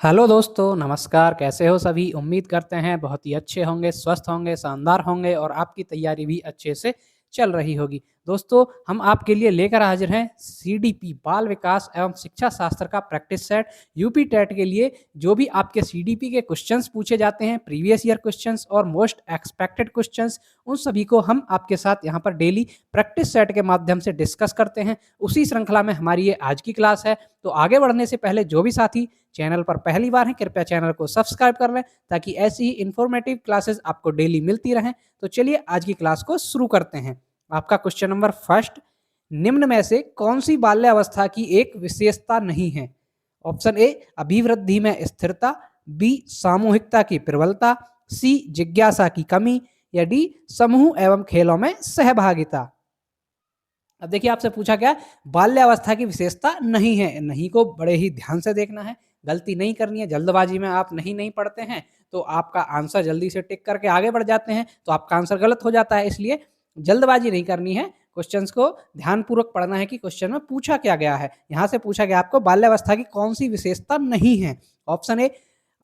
Hello दोस्तों, नमस्कार। कैसे हो सभी? उम्मीद करते हैं बहुत ही अच्छे होंगे, स्वस्थ होंगे, शानदार होंगे और आपकी तैयारी भी अच्छे से चल रही होगी। दोस्तों, हम आपके लिए लेकर हाजिर हैं सीडीपी बाल विकास एवं शिक्षा शास्त्र का प्रैक्टिस सेट। यूपी टेट के लिए जो भी आपके सीडीपी के क्वेश्चंस पूछे जाते हैं, प्रीवियस ईयर क्वेश्चंस और मोस्ट एक्सपेक्टेड क्वेश्चंस, उन सभी को हम आपके साथ यहाँ पर डेली प्रैक्टिस सेट के माध्यम से डिस्कस करते हैं। उसी श्रृंखला में हमारी ये आज की क्लास है। तो आगे बढ़ने से पहले जो भी साथी चैनल पर पहली बार हैं, कृपया चैनल को सब्सक्राइब कर लें ताकि ऐसी ही इन्फॉर्मेटिव क्लासेस आपको डेली मिलती रहें। तो चलिए आज की क्लास को शुरू करते हैं। आपका क्वेश्चन नंबर फर्स्ट, निम्न में से कौन सी बाल्यावस्था की एक विशेषता नहीं है? ऑप्शन ए अभिवृद्धि में स्थिरता, बी सामूहिकता की प्रबलता, सी जिज्ञासा की कमी या डी समूह एवं खेलों में सहभागिता। अब देखिए आपसे पूछा क्या, बाल्यावस्था की विशेषता नहीं है। नहीं को बड़े ही ध्यान से देखना है, गलती नहीं करनी है। जल्दबाजी में आप नहीं पढ़ते हैं तो आपका आंसर जल्दी से टिक करके आगे बढ़ जाते हैं तो आपका आंसर गलत हो जाता है। इसलिए जल्दबाजी नहीं करनी है, क्वेश्चंस को ध्यानपूर्वक पढ़ना है कि क्वेश्चन में पूछा क्या गया है। यहाँ से पूछा गया आपको बाल्यावस्था की कौन सी विशेषता नहीं है। ऑप्शन ए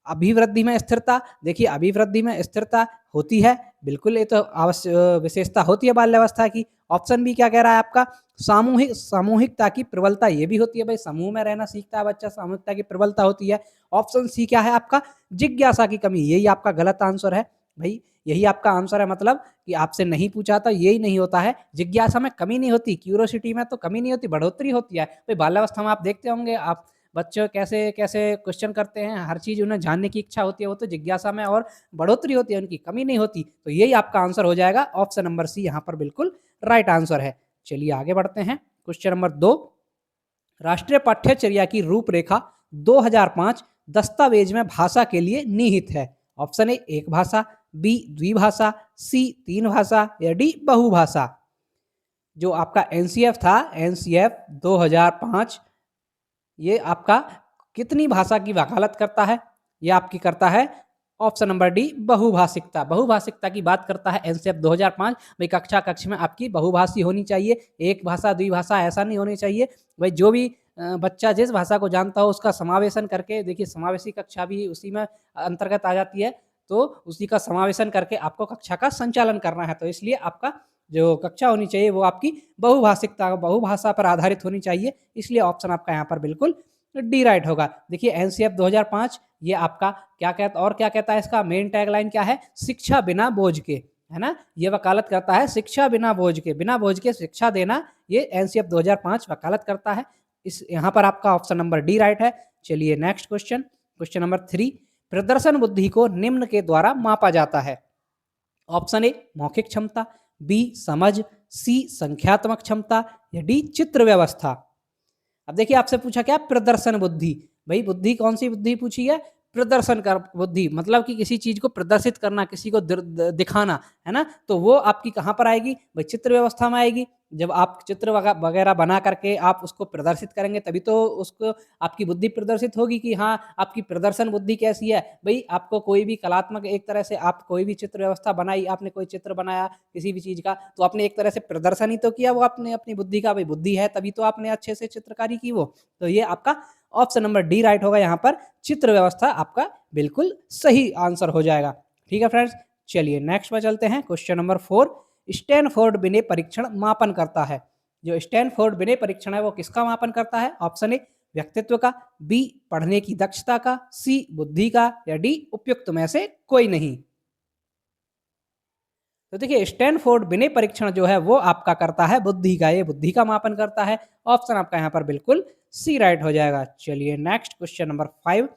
अभिवृद्धि में स्थिरता। देखिए अभिवृद्धि में स्थिरता होती है, बिल्कुल ये तो अवश्य विशेषता होती है बाल्यावस्था की। ऑप्शन बी क्या कह रहा है आपका, सामूहिकता की प्रबलता, ये भी होती है भाई, समूह में रहना सीखता है बच्चा, सामूहिकता की प्रबलता होती है। ऑप्शन सी क्या है आपका, जिज्ञासा की कमी, यही आपका गलत आंसर है भाई। यही आपका आंसर है, मतलब कि आपसे नहीं पूछा था, यही नहीं होता है। जिज्ञासा में कमी नहीं होती, क्यूरोसिटी में तो कमी नहीं होती, बढ़ोतरी होती है भाई। बाल्यावस्था में आप देखते होंगे आप बच्चे कैसे कैसे क्वेश्चन करते हैं, हर चीज़ उन्हें जानने की इच्छा होती है, वो तो जिज्ञासा में और बढ़ोतरी होती है, उनकी कमी नहीं होती। तो यही आपका आंसर हो जाएगा, ऑप्शन नंबर सी यहाँ पर बिल्कुल राइट आंसर है। चलिए आगे बढ़ते हैं। क्वेश्चन नंबर 2, राष्ट्रीय पाठ्यचर्या की रूपरेखा 2005 दस्तावेज में भाषा के लिए निहित है। ऑप्शन ए एक भाषा, बी द्विभाषा, सी तीन भाषा या डी बहुभाषा। जो आपका एनसीएफ था, एनसीएफ 2005, ये आपका कितनी भाषा की वकालत करता है? ये आपकी करता है ऑप्शन नंबर डी बहुभाषिकता। बहुभाषिकता की बात करता है एनसीएफ 2005। भाई कक्ष में आपकी बहुभाषी होनी चाहिए, एक भाषा द्विभाषा ऐसा नहीं होनी चाहिए। भाई जो भी बच्चा जिस भाषा को जानता हो उसका समावेशन करके, देखिए समावेशी कक्षा भी उसी में अंतर्गत आ जाती है, तो उसी का समावेशन करके आपको कक्षा का संचालन करना है। तो इसलिए आपका जो कक्षा होनी चाहिए वो आपकी बहुभाषिकता, बहुभाषा पर आधारित होनी चाहिए। इसलिए ऑप्शन आपका यहाँ पर बिल्कुल डी राइट होगा। देखिए एनसीएफ 2005 ये आपका क्या कहता, और क्या कहता है, इसका मेन टैगलाइन क्या है, शिक्षा बिना बोझ के, है ना। ये वकालत करता है शिक्षा बिना बोझ के, बिना बोझ के शिक्षा देना, ये एनसीएफ 2005 वकालत करता है। इस यहाँ पर आपका ऑप्शन नंबर डी राइट है। चलिए नेक्स्ट क्वेश्चन, क्वेश्चन नंबर 3, प्रदर्शन बुद्धि को निम्न के द्वारा मापा जाता है। ऑप्शन ए मौखिक क्षमता, बी समझ, सी संख्यात्मक क्षमता या डी चित्र व्यवस्था। अब देखिए आपसे पूछा क्या, प्रदर्शन बुद्धि। भाई बुद्धि कौन सी बुद्धि पूछी है, प्रदर्शन कर बुद्धि, मतलब कि किसी चीज को प्रदर्शित करना, किसी को दिखाना, है ना। तो वो आपकी कहाँ पर आएगी भाई, चित्र व्यवस्था में आएगी। जब आप चित्र वगैरह बना करके आप उसको प्रदर्शित करेंगे तभी तो उसको आपकी बुद्धि प्रदर्शित होगी कि हाँ आपकी प्रदर्शन बुद्धि कैसी है। भाई आपको कोई भी कलात्मक, एक तरह से आप कोई भी चित्र व्यवस्था बनाई, आपने कोई चित्र बनाया किसी भी चीज का, तो आपने एक तरह से प्रदर्शन ही तो किया वो आपने अपनी बुद्धि का। भाई बुद्धि है तभी तो आपने अच्छे से चित्रकारी की वो। तो ये आपका ऑप्शन नंबर डी राइट होगा, यहाँ पर चित्र व्यवस्था आपका बिल्कुल सही आंसर हो जाएगा। ठीक है फ्रेंड्स, चलिए नेक्स्ट पर चलते हैं। क्वेश्चन नंबर 4, स्टैनफोर्ड बिने परीक्षण मापन करता है। जो स्टैनफोर्ड बिने परीक्षण है वो किसका मापन करता है? ऑप्शन ए व्यक्तित्व का, बी पढ़ने की दक्षता का, सी बुद्धि का या डी उपयुक्त में से कोई नहीं। तो देखिए स्टैनफोर्ड बिने परीक्षण जो है वो आपका करता है बुद्धि का, ये बुद्धि का मापन करता है। ऑप्शन आपका यहाँ पर बिल्कुल सी राइट हो जाएगा। चलिए नेक्स्ट क्वेश्चन नंबर 5,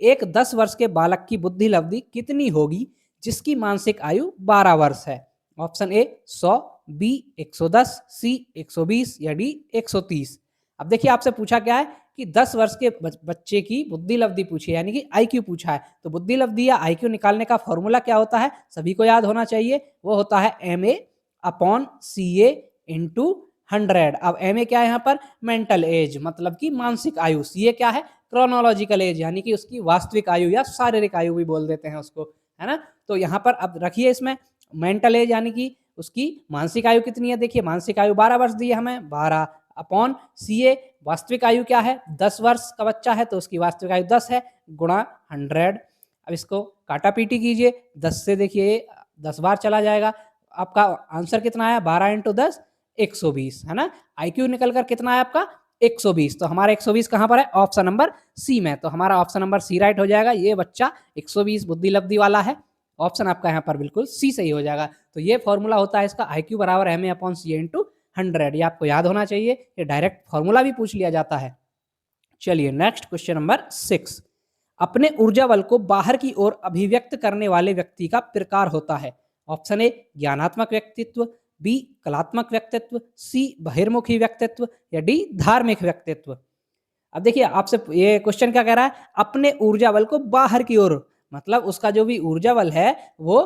एक 10 वर्ष के बालक की बुद्धि लब्धि कितनी होगी जिसकी मानसिक आयु 12 वर्ष है? ऑप्शन ए 100, बी 110, सी 120 या डी 130। अब देखिए आपसे पूछा क्या है कि 10 वर्ष के बच्चे की बुद्धि लब्धि पूछी है, यानी कि आईक्यू पूछा है। तो बुद्धि लब्धि या आईक्यू निकालने का फॉर्मूला क्या होता है, सभी को याद होना चाहिए। वो होता है MA/CA इंटू 100। अब MA क्या है यहाँ पर, मेंटल एज, मतलब कि मानसिक आयु। CA क्या है, क्रोनोलॉजिकल एज, यानी कि उसकी वास्तविक आयु या शारीरिक आयु भी बोल देते हैं उसको, है ना। तो यहाँ पर अब रखिए इसमें मेंटल एज यानी कि उसकी मानसिक आयु कितनी है। देखिए मानसिक आयु 12 वर्ष दी है हमें, 12 अपॉन CA, वास्तविक आयु क्या है, 10 वर्ष का बच्चा है तो उसकी वास्तविक आयु 10 है, गुणा 100। अब इसको काटा पीटी कीजिए, 10 से देखिए 10 बार चला जाएगा, आपका आंसर कितना आया, 12 × 10 120, है ना। IQ निकल कर कितना है आपका 120, तो हमारा 120 कहाँ पर है, ऑप्शन नंबर सी में, तो हमारा ऑप्शन नंबर सी राइट हो जाएगा। ये बच्चा 120 बुद्धि लब्धि वाला है, ऑप्शन आपका यहाँ पर बिल्कुल सी सही हो जाएगा। तो ये फॉर्मूला होता है इसका, IQ बराबर MA/CA × 100, ये आपको याद होना चाहिए, ये डायरेक्ट फॉर्मूला भी पूछ लिया जाता है। चलिए नेक्स्ट क्वेश्चन नंबर 6, अपने ऊर्जा बल को बाहर की ओर अभिव्यक्त करने वाले व्यक्ति का प्रकार होता है। ऑप्शन ए ज्ञानात्मक व्यक्तित्व, बी कलात्मक व्यक्तित्व, सी बहिर्मुखी व्यक्तित्व, या डी धार्मिक व्यक्तित्व। अब देखिए आपसे ये क्वेश्चन क्या कह रहा है, अपने ऊर्जा बल को बाहर की ओर, मतलब उसका जो भी ऊर्जा बल है वो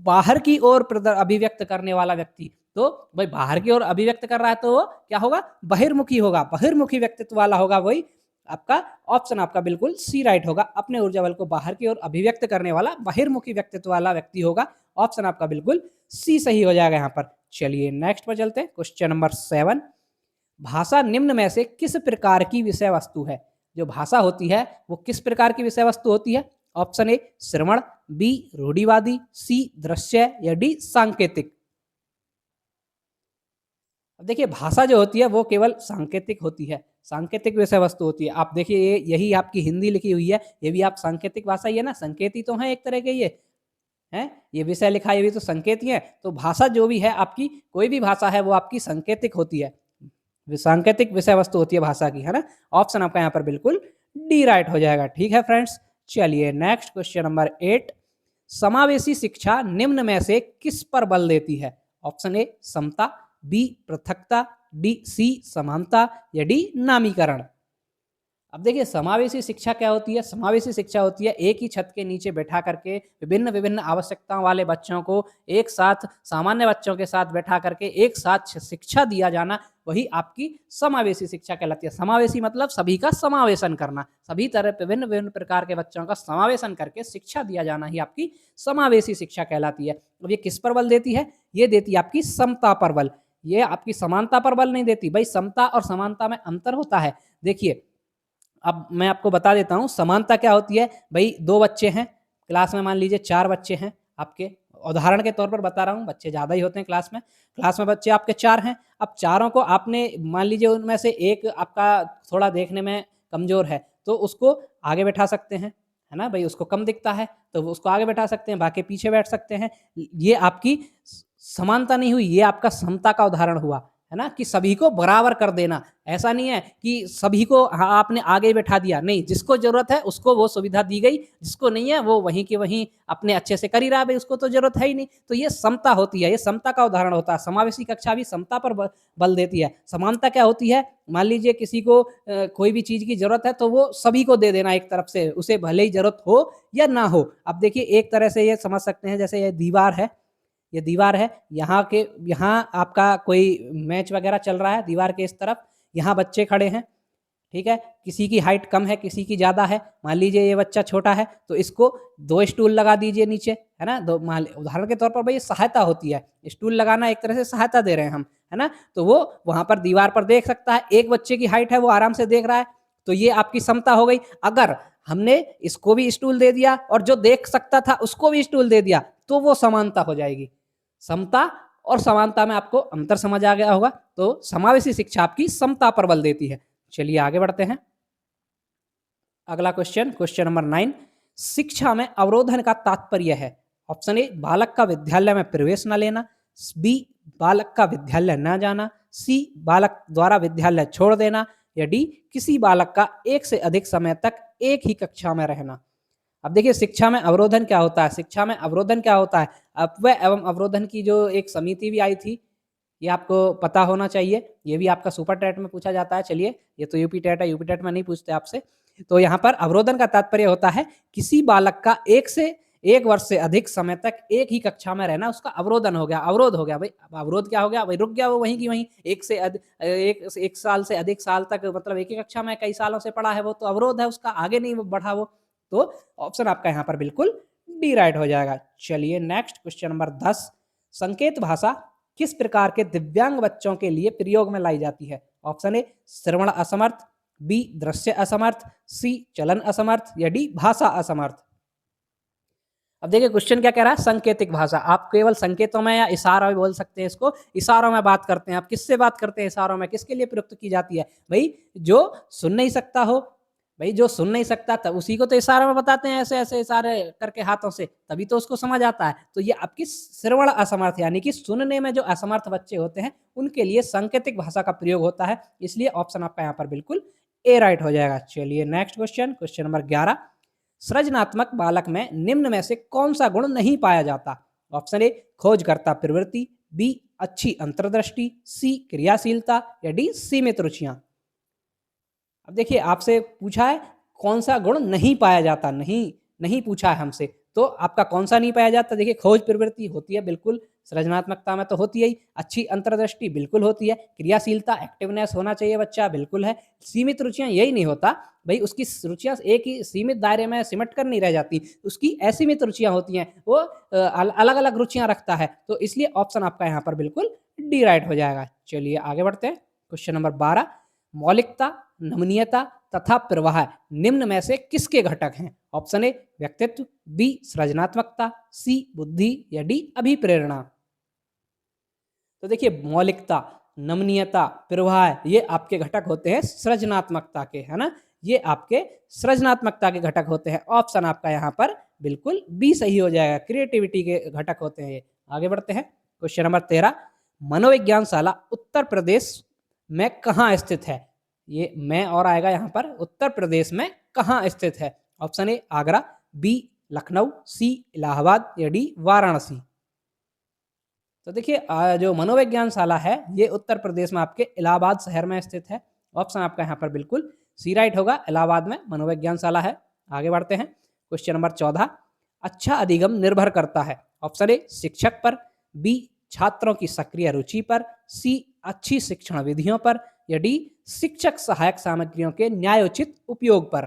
बाहर की ओर अभिव्यक्त करने वाला व्यक्ति, तो भाई बाहर की ओर अभिव्यक्त कर रहा है तो वो क्या होगा, बहिर्मुखी होगा, बहिर्मुखी व्यक्तित्व वाला होगा, वही आपका ऑप्शन आपका बिल्कुल सी राइट होगा। अपने ऊर्जा बल को बाहर की ओर अभिव्यक्त करने वाला बहिर्मुखी व्यक्तित्व वाला व्यक्ति होगा, ऑप्शन आपका बिल्कुल सी सही हो जाएगा यहाँ पर। चलिए नेक्स्ट पर चलते हैं, क्वेश्चन नंबर 7, भाषा निम्न में से किस प्रकार की विषय वस्तु है। जो भाषा होती है वो किस प्रकार की विषय वस्तु होती है। ऑप्शन ए श्रवण, बी रूढ़िवादी, सी दृश्य, या डी सांकेतिक। अब देखिए भाषा जो होती है वो केवल सांकेतिक होती है, सांकेतिक विषय वस्तु होती है। आप देखिए यही आपकी हिंदी लिखी हुई है, ये भी आप सांकेतिक भाषा ही है ना, संकेती तो है एक तरह के, ये है ये विषय लिखा है, ये भी तो संकेत ही है। तो भाषा जो भी है आपकी, कोई भी भाषा है वो आपकी सांकेतिक होती है, सांकेतिक विषय वस्तु होती है भाषा की, है ना। ऑप्शन आपका यहाँ पर बिल्कुल डी राइट हो जाएगा। ठीक है फ्रेंड्स, चलिए नेक्स्ट क्वेश्चन नंबर 8, समावेशी शिक्षा निम्न में से किस पर बल देती है। ऑप्शन ए समता, बी पृथकता, डी सी समानता, या डी नामीकरण। अब देखिए समावेशी शिक्षा क्या होती है, समावेशी शिक्षा होती है एक ही छत के नीचे बैठा करके विभिन्न विभिन्न आवश्यकताओं वाले बच्चों को एक साथ, सामान्य बच्चों के साथ बैठा करके एक साथ शिक्षा दिया जाना, वही आपकी समावेशी शिक्षा कहलाती है। समावेशी मतलब सभी का समावेशन करना, सभी तरह विभिन्न विभिन्न प्रकार के बच्चों का समावेशन करके शिक्षा दिया जाना ही आपकी समावेशी शिक्षा कहलाती है। अब ये किस पर बल देती है, ये देती है आपकी समता पर बल, ये आपकी समानता पर बल नहीं देती। भाई समता और समानता में अंतर होता है। देखिए अब मैं आपको बता देता हूँ समानता क्या होती है। भाई 2 बच्चे हैं क्लास में, मान लीजिए 4 बच्चे हैं आपके, उदाहरण के तौर पर बता रहा हूँ, बच्चे ज़्यादा ही होते हैं क्लास में बच्चे आपके 4 हैं। अब चारों को आपने मान लीजिए उनमें से एक आपका थोड़ा देखने में कमज़ोर है तो उसको आगे बैठा सकते हैं, है ना। भाई उसको कम दिखता है तो उसको आगे बैठा सकते हैं, बाकी पीछे बैठ सकते हैं। ये आपकी समानता नहीं हुई, ये आपका समता का उदाहरण हुआ, है ना, कि सभी को बराबर कर देना। ऐसा नहीं है कि सभी को आपने आगे बैठा दिया, नहीं, जिसको जरूरत है उसको वो सुविधा दी गई, जिसको नहीं है वो वहीं के वहीं अपने अच्छे से कर ही रहा, भाई उसको तो जरूरत है ही नहीं। तो ये समता होती है, ये समता का उदाहरण होता है। समावेशी कक्षा भी समता पर बल देती है। समानता क्या होती है, मान लीजिए किसी को कोई भी चीज की जरूरत है तो वो सभी को दे देना एक तरफ से, उसे भले ही जरूरत हो या ना हो। अब देखिए एक तरह से ये समझ सकते हैं, जैसे ये दीवार है, ये दीवार है, यहाँ आपका कोई मैच वगैरह चल रहा है, दीवार के इस तरफ यहाँ बच्चे खड़े हैं, ठीक है, किसी की हाइट कम है किसी की ज़्यादा है। मान लीजिए ये बच्चा छोटा है तो इसको 2 स्टूल लगा दीजिए नीचे, है ना। उदाहरण के तौर पर भाई ये सहायता होती है, स्टूल लगाना एक तरह से सहायता दे रहे हैं हम, है ना। तो वो वहाँ पर दीवार पर देख सकता है, एक बच्चे की हाइट है वो आराम से देख रहा है, तो ये आपकी समता हो गई। अगर हमने इसको भी स्टूल दे दिया और जो देख सकता था उसको भी स्टूल दे दिया तो वो समानता हो जाएगी। समता और समानता में आपको अंतर समझ आ गया होगा। तो समावेशी शिक्षा आपकी समता पर बल देती है। चलिए आगे बढ़ते हैं, अगला क्वेश्चन नंबर 9, शिक्षा में अवरोधन का तात्पर्य है। ऑप्शन ए बालक का विद्यालय में प्रवेश न लेना, बी बालक का विद्यालय न जाना, सी बालक द्वारा विद्यालय छोड़ देना, या डी किसी बालक का एक से अधिक समय तक एक ही कक्षा में रहना। अब देखिए शिक्षा में अवरोधन क्या होता है, शिक्षा में अवरोधन क्या होता है, अपव्यय एवं अवरोधन की जो एक समिति भी आई थी, ये आपको पता होना चाहिए, ये भी आपका सुपर टेट में पूछा जाता है। चलिए ये तो यूपी टेट है, यूपी टेट में नहीं पूछते आपसे। तो यहाँ पर अवरोधन का तात्पर्य होता है किसी बालक का 1 वर्ष से अधिक समय तक एक ही कक्षा में रहना, उसका अवरोधन हो गया, अवरोध हो गया। भाई अवरोध क्या हो गया, भाई रुक गया वो वहीं की वहीं, एक साल से अधिक साल तक, मतलब एक ही कक्षा में कई सालों से पढ़ा है वो, तो अवरोध है उसका, आगे नहीं बढ़ा वो। तो ऑप्शन आपका यहाँ पर बिल्कुल डी राइट हो जाएगा। चलिए नेक्स्ट क्वेश्चन नंबर 10, संकेत भाषा किस प्रकार के दिव्यांग बच्चों के लिए प्रयोग में लाई जाती है। ऑप्शन ए श्रवण असमर्थ, बी दृश्य असमर्थ, सी चलन असमर्थ या डी भाषा असमर्थ। अब देखिए क्वेश्चन क्या कह रहा है, सांकेतिक भाषा। आप केवल संकेतों में या इशारों में बोल सकते हैं इसको, इशारों में बात करते हैं। आप किससे बात करते हैं इशारों में, किसके लिए प्रयुक्त की जाती है भाई, जो सुन नहीं सकता हो। भाई जो सुन नहीं सकता तब उसी को तो इशारों में बताते हैं, ऐसे ऐसे इशारे करके हाथों से, तभी तो उसको समझ आता है। तो ये आपकी श्रवण असमर्थ यानी कि सुनने में जो असमर्थ बच्चे होते हैं उनके लिए सांकेतिक भाषा का प्रयोग होता है, इसलिए ऑप्शन आपका यहाँ पर बिल्कुल ए राइट हो जाएगा। चलिए नेक्स्ट क्वेश्चन, क्वेश्चन नंबर 11, सृजनात्मक बालक में निम्न में से कौन सा गुण नहीं पाया जाता? ऑप्शन ए खोजकर्ता प्रवृत्ति, बी अच्छी अंतर्दृष्टि, सी क्रियाशीलता या डी सीमित रुचियां। अब देखिए आपसे पूछा है कौन सा गुण नहीं पाया जाता, नहीं पूछा है हमसे, तो आपका कौन सा नहीं पाया जाता? देखिए खोज प्रवृत्ति होती है बिल्कुल, सृजनात्मकता में तो होती है ही, अच्छी अंतर्दृष्टि बिल्कुल होती है, क्रियाशीलता एक्टिवनेस होना चाहिए बच्चा बिल्कुल है, सीमित रुचियां यही नहीं होता भाई, उसकी रुचियां एक ही सीमित दायरे में सिमट कर नहीं रह जाती, उसकी असीमित रुचियां होती हैं, वो अलग अलग रुचियां रखता है, तो इसलिए ऑप्शन आपका यहाँ पर बिल्कुल डी राइट हो जाएगा। चलिए आगे बढ़ते हैं, क्वेश्चन नंबर 12, मौलिकता, नमनीयता तथा प्रवाह निम्न में से किसके घटक हैं? ऑप्शन ए व्यक्तित्व, बी सृजनात्मकता, सी बुद्धि या डी अभिप्रेरणा। तो देखिए मौलिकता, नमनीयता, प्रवाह ये आपके घटक होते हैं सृजनात्मकता के, है ना, ये आपके सृजनात्मकता के घटक होते हैं। ऑप्शन आपका यहाँ पर बिल्कुल बी सही हो जाएगा, क्रिएटिविटी के घटक होते हैं ये। आगे बढ़ते हैं, क्वेश्चन नंबर 13, मनोविज्ञान शाला उत्तर प्रदेश में कहाँ स्थित है? ये में और आएगा यहाँ पर, उत्तर प्रदेश में कहाँ स्थित है? Option A Agra, B Lucknow, C Allahabad या डी वाराणसी। तो देखिए जो मनोविज्ञान शाला है ये उत्तर प्रदेश में आपके इलाहाबाद शहर में स्थित है। ऑप्शन आपका यहाँ पर बिल्कुल सी राइट होगा, इलाहाबाद में मनोविज्ञान शाला है। आगे बढ़ते हैं, क्वेश्चन नंबर 14, अच्छा अधिगम निर्भर करता है? ऑप्शन ए शिक्षक पर, बी छात्रों की सक्रिय रुचि पर, सी अच्छी शिक्षण विधियों पर या डी शिक्षक सहायक सामग्रियों के न्यायोचित उपयोग पर।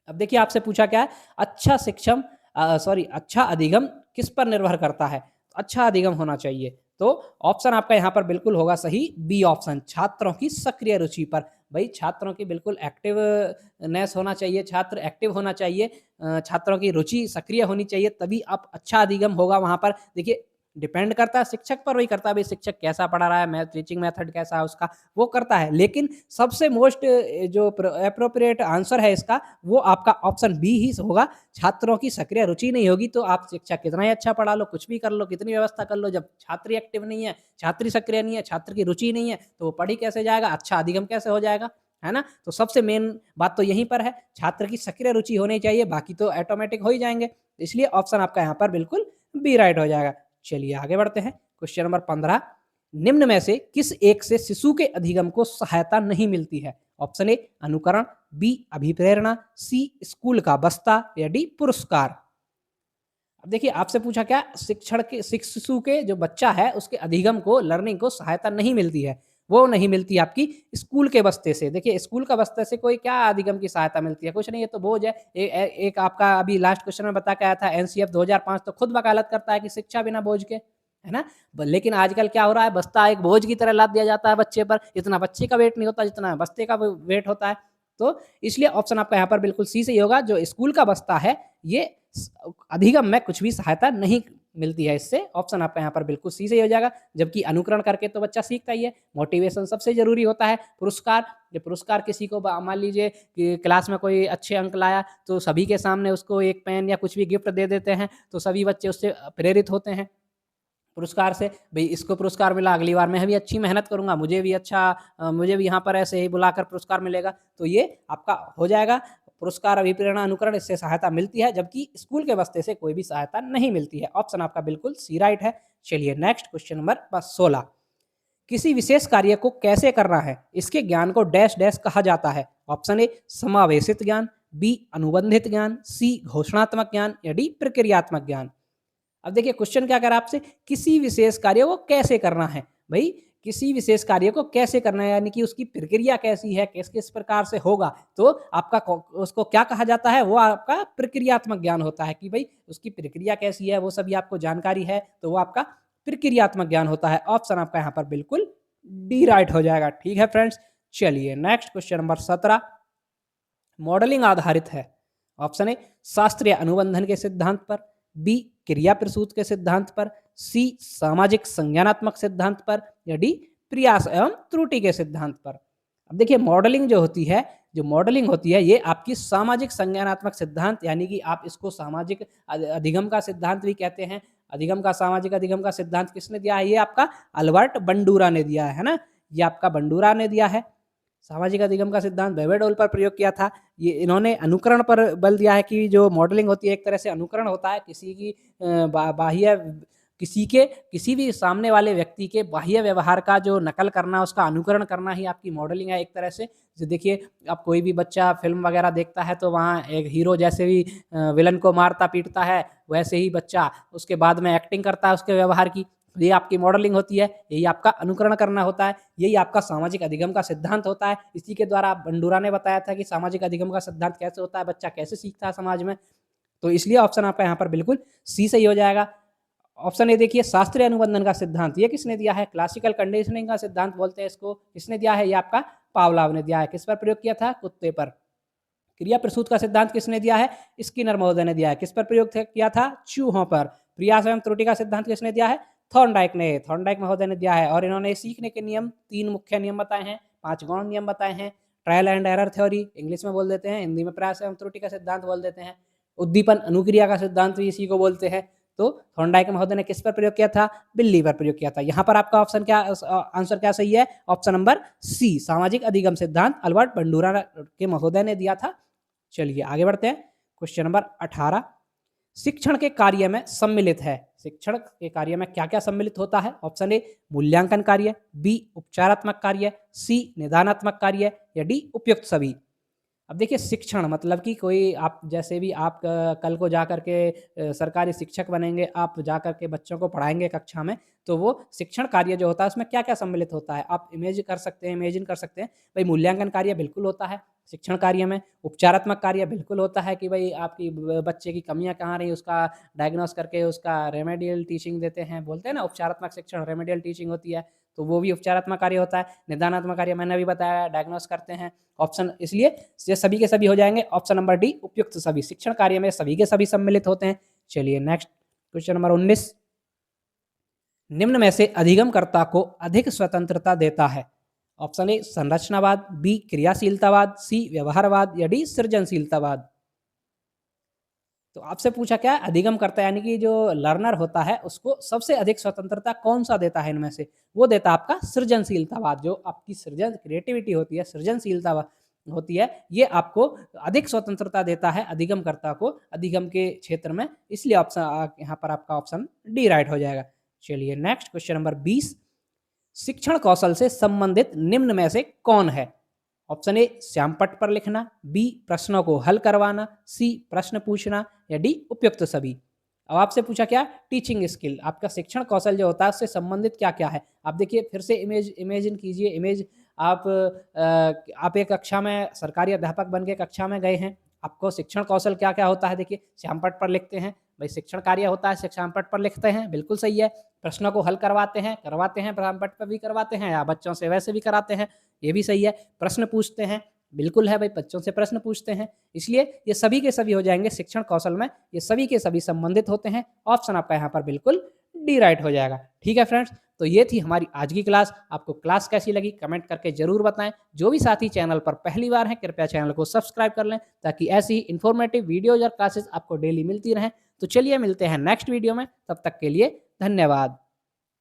अब देखिए आपसे पूछा क्या है, अच्छा अधिगम किस पर निर्भर करता है? अच्छा अधिगम होना चाहिए, तो ऑप्शन आपका यहाँ पर बिल्कुल होगा सही, बी ऑप्शन, छात्रों की सक्रिय रुचि पर। भाई छात्रों की बिल्कुल एक्टिवनेस होना चाहिए, छात्र एक्टिव होना चाहिए, छात्रों की रुचि सक्रिय होनी चाहिए, तभी आप अच्छा अधिगम होगा वहाँ पर। देखिए डिपेंड करता है शिक्षक पर, वही करता है भाई शिक्षक कैसा पढ़ा रहा है, मैथ टीचिंग मेथड कैसा है उसका, वो करता है। लेकिन सबसे मोस्ट जो एप्रोप्रिएट आंसर है इसका वो आपका ऑप्शन बी ही होगा, छात्रों की सक्रिय रुचि नहीं होगी तो आप शिक्षा कितना ही अच्छा पढ़ा लो, कुछ भी कर लो, कितनी व्यवस्था कर लो, जब छात्र एक्टिव नहीं है, छात्री सक्रिय नहीं है, छात्र की रुचि नहीं है, तो वो पढ़ी कैसे जाएगा, अच्छा अधिगम कैसे हो जाएगा, है ना। तो सबसे मेन बात तो यहीं पर है, छात्र की सक्रिय रुचि होनी चाहिए, बाकी तो ऑटोमेटिक हो ही जाएंगे। इसलिए ऑप्शन आपका यहाँ पर बिल्कुल बी राइट हो जाएगा। चलिए आगे बढ़ते हैं, क्वेश्चन नंबर 15, निम्न में से किस एक से शिशु के अधिगम को सहायता नहीं मिलती है? ऑप्शन ए अनुकरण, बी अभिप्रेरणा, सी स्कूल का बस्ता या डी पुरस्कार। अब देखिए आपसे पूछा क्या, शिशु के जो बच्चा है उसके अधिगम को, लर्निंग को सहायता नहीं मिलती है, वो नहीं मिलती आपकी स्कूल के बस्ते से। देखिए स्कूल का बस्ते से कोई क्या अधिगम की सहायता मिलती है, कुछ नहीं, ये तो बोझ है। एक आपका अभी लास्ट क्वेश्चन में बता के आया था एनसीएफ 2005 तो खुद वकालत करता है कि शिक्षा बिना बोझ के, है ना। लेकिन आजकल क्या हो रहा है, बस्ता एक बोझ की तरह लाद दिया जाता है बच्चे पर, इतना बच्चे का वेट नहीं होता जितना बस्ते का वेट होता है। तो इसलिए ऑप्शन आपका यहाँ पर बिल्कुल सी सही होगा, जो स्कूल का बस्ता है ये अधिगम में कुछ भी सहायता नहीं मिलती है इससे। ऑप्शन आपका यहाँ पर बिल्कुल सी सही हो जाएगा, जबकि अनुकरण करके तो बच्चा सीखता ही है। मोटिवेशन सबसे जरूरी होता है। पुरस्कार, जो पुरस्कार किसी को मान लीजिए कि क्लास में कोई अच्छे अंक लाया तो सभी के सामने उसको एक पेन या कुछ भी गिफ्ट दे देते हैं, तो सभी बच्चे उससे प्रेरित होते हैं पुरस्कार से, भाई इसको पुरस्कार मिला, अगली बार मैं भी अच्छी मेहनत करूंगा, मुझे भी यहाँ पर ऐसे ही बुलाकर पुरस्कार मिलेगा। तो ये आपका हो जाएगा पुरस्कार, अभिप्रेरणा, अनुकरण, इससे सहायता मिलती है, जबकि स्कूल के बस्ते से कोई भी सहायता नहीं मिलती है। ऑप्शन आपका बिल्कुल सी राइट है। चलिए नेक्स्ट क्वेश्चन नंबर 16, किसी विशेष कार्य को कैसे करना है, इसके ज्ञान को डैश डैश कहा जाता है? ऑप्शन ए समावेशित ज्ञान, बी अनुबंधित ज्ञान, सी घोषणात्मक ज्ञान या डी प्रक्रियात्मक ज्ञान। अब देखिए क्वेश्चन क्या कर आपसे, किसी विशेष कार्य को कैसे करना है। भाई किसी विशेष कार्य को कैसे करना है, यानी कि उसकी प्रक्रिया कैसी है, किस किस प्रकार से होगा, तो आपका उसको क्या कहा जाता है, वो आपका प्रक्रियात्मक ज्ञान होता है, कि भाई उसकी प्रक्रिया कैसी है वो सभी आपको जानकारी है, तो वो आपका प्रक्रियात्मक ज्ञान होता है। ऑप्शन आपका यहाँ पर बिल्कुल डी राइट हो जाएगा। ठीक है फ्रेंड्स, चलिए नेक्स्ट क्वेश्चन नंबर 17 मॉडलिंग आधारित है। ऑप्शन ए शास्त्रीय अनुबंधन के सिद्धांत पर, बी क्रिया प्रसूत के सिद्धांत पर, सी सामाजिक संज्ञानात्मक सिद्धांत पर, या डी प्रयास एवं त्रुटि के सिद्धांत पर। अब देखिए मॉडलिंग जो होती है, जो मॉडलिंग होती है ये आपकी सामाजिक संज्ञानात्मक सिद्धांत, यानी कि आप इसको सामाजिक अधिगम का सिद्धांत भी कहते हैं। अधिगम का सामाजिक अधिगम का सिद्धांत किसने दिया है? ये आपका अल्बर्ट बंडूरा ने दिया है ना, ये आपका बंडूरा ने दिया है। सामाजिक अधिगम का सिद्धांत बेबेडोल पर प्रयोग किया था। ये इन्होंने अनुकरण पर बल दिया है कि जो मॉडलिंग होती है एक तरह से अनुकरण होता है, किसी की बाह्य किसी भी सामने वाले व्यक्ति के बाह्य व्यवहार का जो नकल करना, उसका अनुकरण करना ही आपकी मॉडलिंग है एक तरह से। जो देखिए अब कोई भी बच्चा फिल्म वगैरह देखता है तो वहाँ एक हीरो जैसे भी विलन को मारता पीटता है, वैसे ही बच्चा उसके बाद में एक्टिंग करता है उसके व्यवहार की। ये आपकी मॉडलिंग होती है, यही आपका अनुकरण करना होता है, यही आपका सामाजिक अधिगम का सिद्धांत होता है। इसी के द्वारा बंडूरा ने बताया था कि सामाजिक अधिगम का सिद्धांत कैसे होता है, बच्चा कैसे सीखता है समाज में। तो इसलिए ऑप्शन आपका यहाँ पर बिल्कुल सी सही हो जाएगा। ऑप्शन ए देखिए शास्त्रीय अनुबंधन का सिद्धांत, ये किसने दिया है? क्लासिकल कंडीशनिंग का सिद्धांत बोलते हैं इसको। किसने दिया है? ये आपका पावलाव ने दिया है। किस पर प्रयोग किया था? कुत्ते पर। क्रिया प्रसूत का सिद्धांत किसने दिया है? स्किनर महोदय ने दिया है। किस पर प्रयोग किया था? चूहों पर। प्रयास एवं त्रुटि का सिद्धांत किसने दिया है? थॉर्नडाइक महोदय ने दिया है। और इन्होंने सीखने के नियम 3 मुख्य नियम बताए हैं, 5 गौण नियम बताए हैं। Trial and error theory English में बोल देते हैं, हिंदी में प्रयास एवं त्रुटि का सिद्धांत बोल देते हैं। उद्दीपन अनुक्रिया का सिद्धांत भी इसी को बोलते हैं। तो थॉर्नडाइक महोदय ने किस पर प्रयोग किया था? बिल्ली पर प्रयोग किया था। यहाँ पर आपका ऑप्शन क्या आंसर क्या सही है? ऑप्शन नंबर सी सामाजिक अधिगम सिद्धांत अल्बर्ट बंडूरा के महोदय ने दिया था। चलिए आगे बढ़ते हैं। क्वेश्चन नंबर 18 शिक्षण के कार्य में सम्मिलित है। शिक्षण के कार्य में क्या क्या सम्मिलित होता है? ऑप्शन ए मूल्यांकन कार्य, बी उपचारात्मक कार्य, सी निदानात्मक कार्य, या डी उपयुक्त सभी। अब देखिए शिक्षण मतलब कि कोई आप जैसे भी आप कल को जा कर के सरकारी शिक्षक बनेंगे, आप जा कर के बच्चों को पढ़ाएंगे कक्षा में, तो वो शिक्षण कार्य जो होता है उसमें क्या क्या सम्मिलित होता है आप इमेजिन कर सकते हैं। भाई मूल्यांकन कार्य बिल्कुल होता है शिक्षण कार्य में। उपचारात्मक कार्य बिल्कुल होता है कि भाई आपकी बच्चे की कमियां कहाँ रही उसका डायग्नोस करके उसका रेमेडियल टीचिंग देते हैं, बोलते हैं ना उपचारात्मक शिक्षण रेमेडियल टीचिंग होती है, तो वो भी उपचारात्मक कार्य होता है। निदानात्मक कार्य मैंने अभी बताया डायग्नोस करते हैं। ऑप्शन इसलिए ये सभी के सभी हो जाएंगे। ऑप्शन नंबर डी उपयुक्त सभी। शिक्षण कार्य में सभी के सभी सम्मिलित होते हैं। चलिए नेक्स्ट क्वेश्चन नंबर 19 निम्न में से अधिगमकर्ता को अधिक स्वतंत्रता देता है। ऑप्शन ए संरचनावाद, बी क्रियाशीलतावाद, सी व्यवहारवाद, या डी सृजनशीलतावाद। तो आपसे पूछा क्या? अधिगम करता है, यानी कि जो लर्नर होता है उसको सबसे अधिक स्वतंत्रता कौन सा देता है इनमें से? वो देता है आपका सृजनशीलतावाद। जो आपकी सृजन क्रिएटिविटी होती है, सृजनशीलता होती है, ये आपको अधिक स्वतंत्रता देता है अधिगमकर्ता को अधिगम के क्षेत्र में। इसलिए ऑप्शन यहाँ पर आपका ऑप्शन डी राइट हो जाएगा। चलिए नेक्स्ट क्वेश्चन नंबर 20 शिक्षण कौशल से संबंधित निम्न में से कौन है? ऑप्शन ए श्यामपट्ट पर लिखना, बी प्रश्नों को हल करवाना, सी प्रश्न पूछना, या डी उपयुक्त सभी। अब आपसे पूछा क्या? टीचिंग स्किल, आपका शिक्षण कौशल जो होता है उससे संबंधित क्या क्या है? आप देखिए फिर से इमेजिन कीजिए। आप एक कक्षा में सरकारी अध्यापक बन के कक्षा में गए हैं, आपको शिक्षण कौशल क्या क्या होता है? देखिए श्यामपट्ट पर लिखते हैं, भाई शिक्षण कार्य होता है श्यामपट्ट पर लिखते हैं, बिल्कुल सही है। प्रश्नों को हल करवाते हैं श्यामपट्ट पर भी करवाते हैं, या बच्चों से वैसे भी कराते हैं, ये भी सही है। प्रश्न पूछते हैं, बिल्कुल है भाई, बच्चों से प्रश्न पूछते हैं। इसलिए ये सभी के सभी हो जाएंगे शिक्षण कौशल में, ये सभी के सभी संबंधित होते हैं। ऑप्शन आपका यहाँ पर बिल्कुल डी राइट हो जाएगा। ठीक है फ्रेंड्स, तो ये थी हमारी आज की क्लास। आपको क्लास कैसी लगी कमेंट करके जरूर बताएं। जो भी साथी चैनल पर पहली बार हैं कृपया चैनल को सब्सक्राइब कर लें, ताकि ऐसी ही इन्फॉर्मेटिव वीडियोज और क्लासेस आपको डेली मिलती रहें। तो चलिए मिलते हैं नेक्स्ट वीडियो में, तब तक के लिए धन्यवाद।